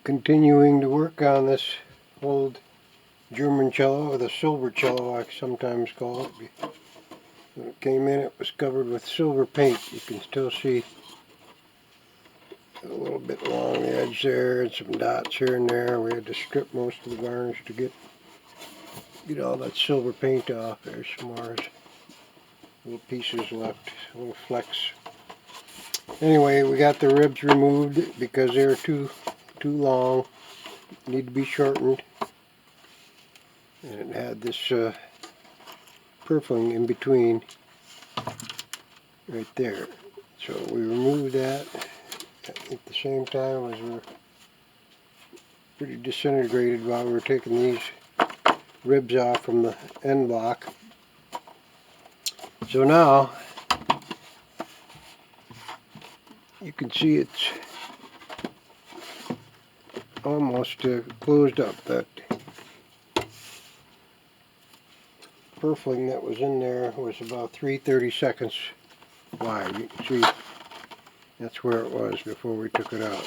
Continuing to work on this old German cello, or the silver cello I sometimes call it. When it came in, it was covered with silver paint. You can still see a little bit along the edge there and some dots here and there. We had to strip most of the varnish to get all that silver paint off. There's some more little pieces left, little flecks. Anyway, we got the ribs removed because they're too long, need to be shortened, and it had this purfling in between right there. So we removed that at the same time as we were pretty disintegrated while we were taking these ribs off from the end block. So now you can see it's almost closed up. That purfling that was in there was about 3/32 wide. You can see that's where it was before we took it out.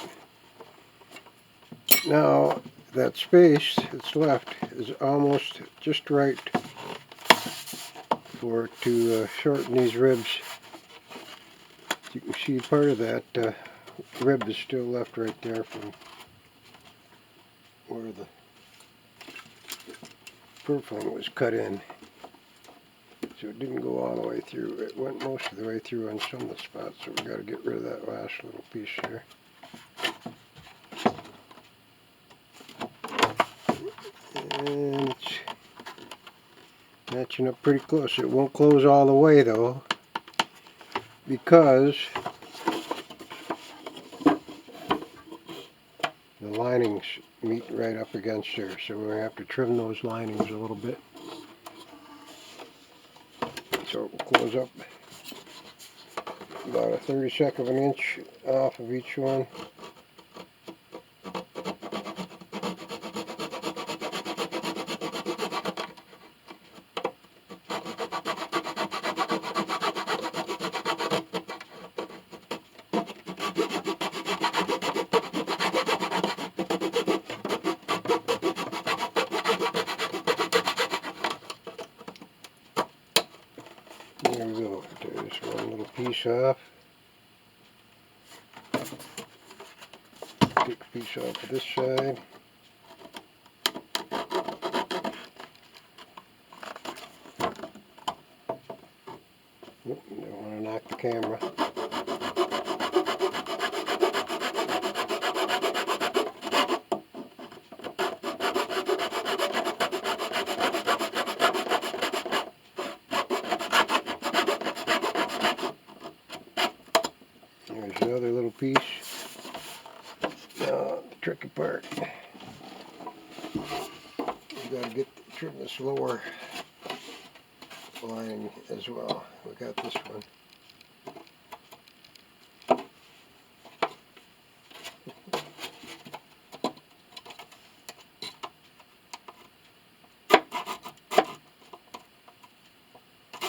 Now that space that's left is almost just right to shorten these ribs. You can see part of that rib is still left right there from where the purfling was cut in. So it didn't go all the way through. It went most of the way through on some of the spots, so we got to get rid of that last little piece there. And it's matching up pretty close. It won't close all the way though, because the linings meet right up against there, so we're going to have to trim those linings a little bit. So it will close up about 1/32 of an inch off of each one. There we go. There's one little piece off. Take a piece off of this side. Oop, don't want to knock the camera. There's another little piece. Now, the tricky part, you got to trim this lower lining as well. We got this one.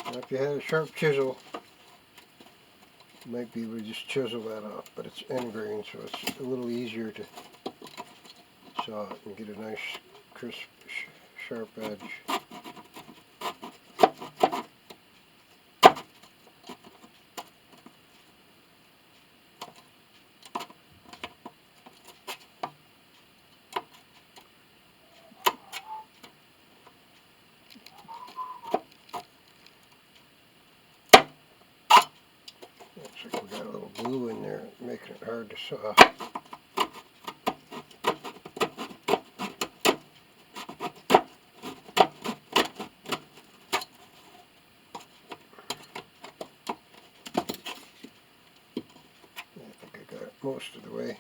Now, if you had a sharp chisel, you might be able to just chisel that off, but it's end grain, so it's a little easier to saw it and get a nice, crisp, sharp edge. Looks like we got a little glue in there, making it hard to saw. I think I got it most of the way.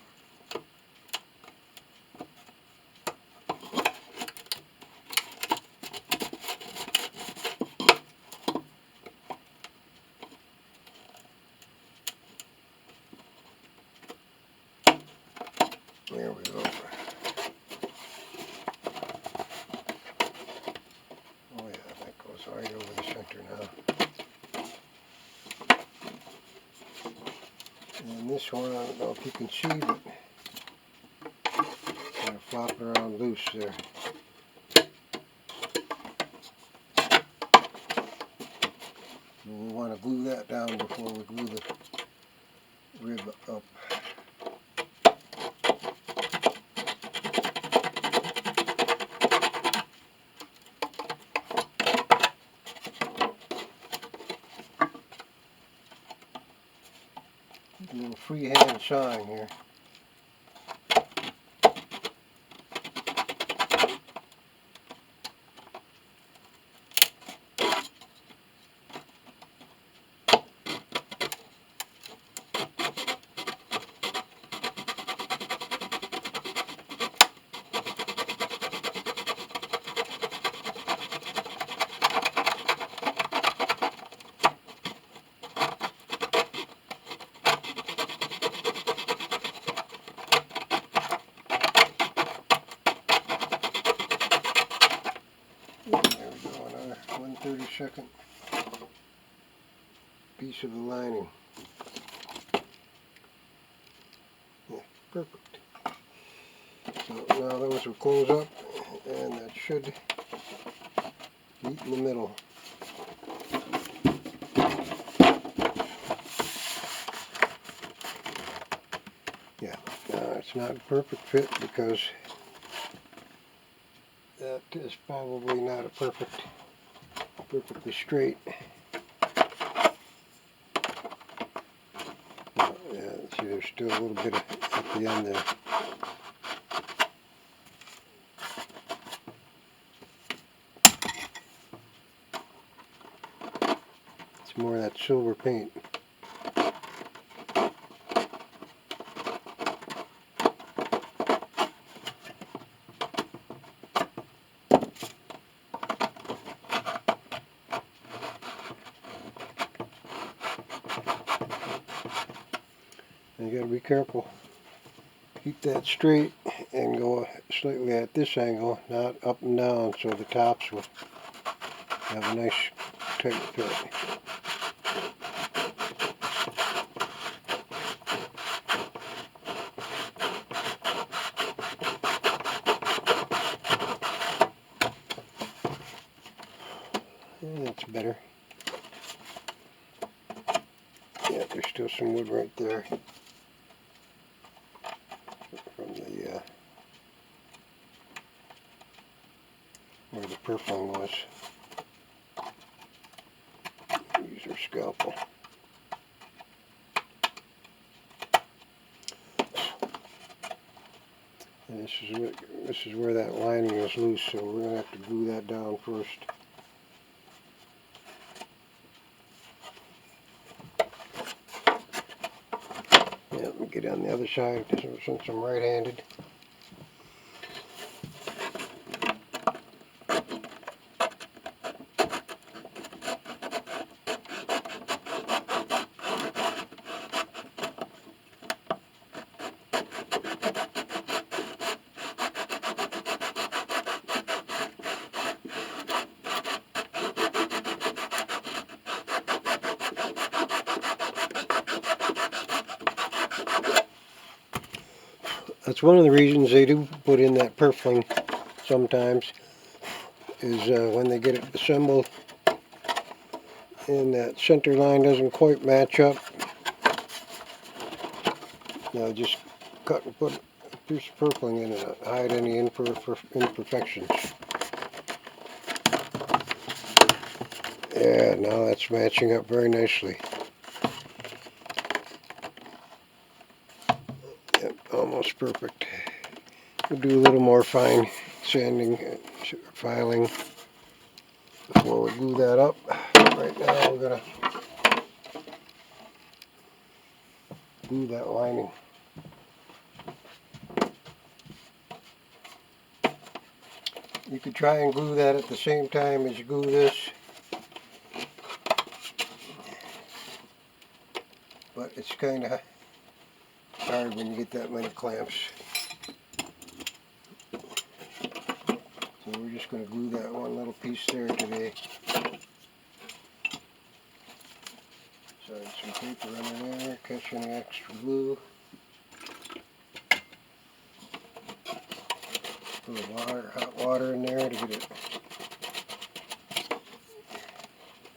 There we go. Oh yeah, that goes right over the center now. And this one, I don't know if you can see, but flopping around loose there. We want to glue that down before we glue the rib up. A little freehand sawing here. There we go, another 1/32 piece of the lining. Yeah, perfect. So now those will close up, and that should meet in the middle. Yeah, it's not a perfect fit because that is probably not a perfectly straight. Yeah, see, there's still a little bit at the end there. It's more of that silver paint. And you got to be careful. Keep that straight and go slightly at this angle, not up and down, so the tops will have a nice tight fit. That's better. Yeah, there's still some wood right there from the where the purfling was. Use our scalpel. And this is where that lining is loose, so we're gonna have to glue that down first. Yeah, let me get on the other side since I'm right-handed. That's one of the reasons they do put in that purfling sometimes, is when they get it assembled and that center line doesn't quite match up, they'll just cut and put a piece of purfling in it to hide any imperfections. Yeah, now that's matching up very nicely. Yep, almost perfect. We'll do a little more fine sanding, filing before we glue that up. Right now we're going to glue that lining. You could try and glue that at the same time as you glue this, but it's kind of hard when you get that many clamps. So we're just going to glue that one little piece there today. Slide some paper under there, catch any extra glue. A little water, hot water in there to get it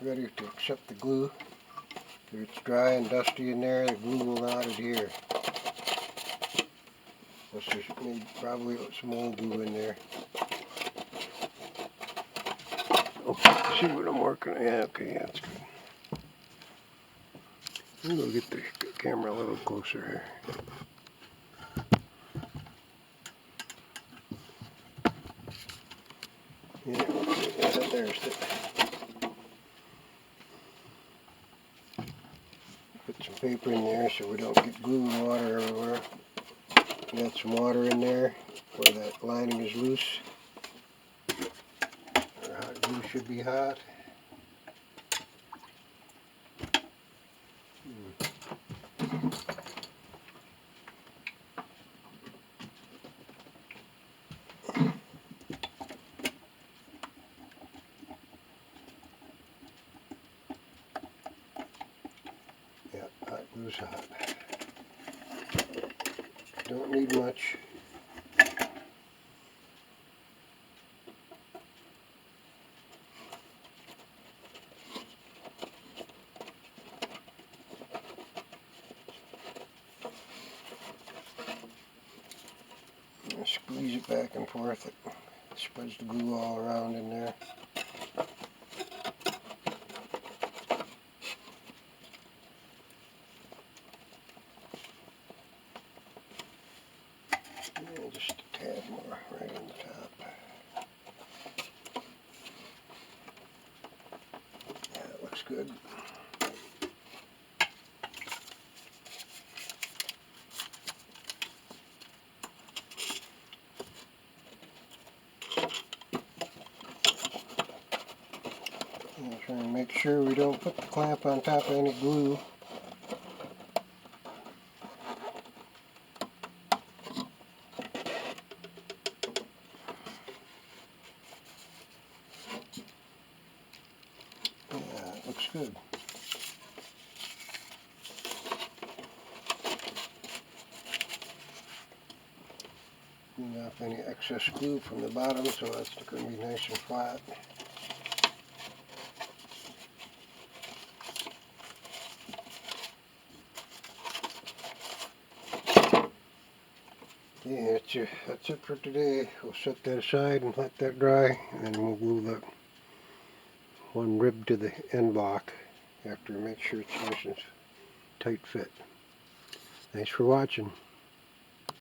ready to accept the glue. If it's dry and dusty in there, the glue will not adhere. Plus there's probably some old glue in there. Okay, see what I'm working on. Yeah, okay, that's good. I'm going to get the camera a little closer here. Yeah, there's it. Put some paper in there so we don't get glue and water everywhere. Got some water in there where that lining is loose. Our hot glue should be hot. Yeah, hot glue's hot. Don't need much. Squeeze it back and forth. It spreads the glue all around in there. Yeah, just a tad more right on the top. Yeah, it looks good. I'm trying to make sure we don't put the clamp on top of any glue. Yeah, it looks good. Clean off any excess glue from the bottom so that's going to be nice and flat. Yeah, that's it for today. We'll set that aside and let that dry, and then we'll glue that one rib to the end block after we make sure it's nice and tight fit. Thanks for watching.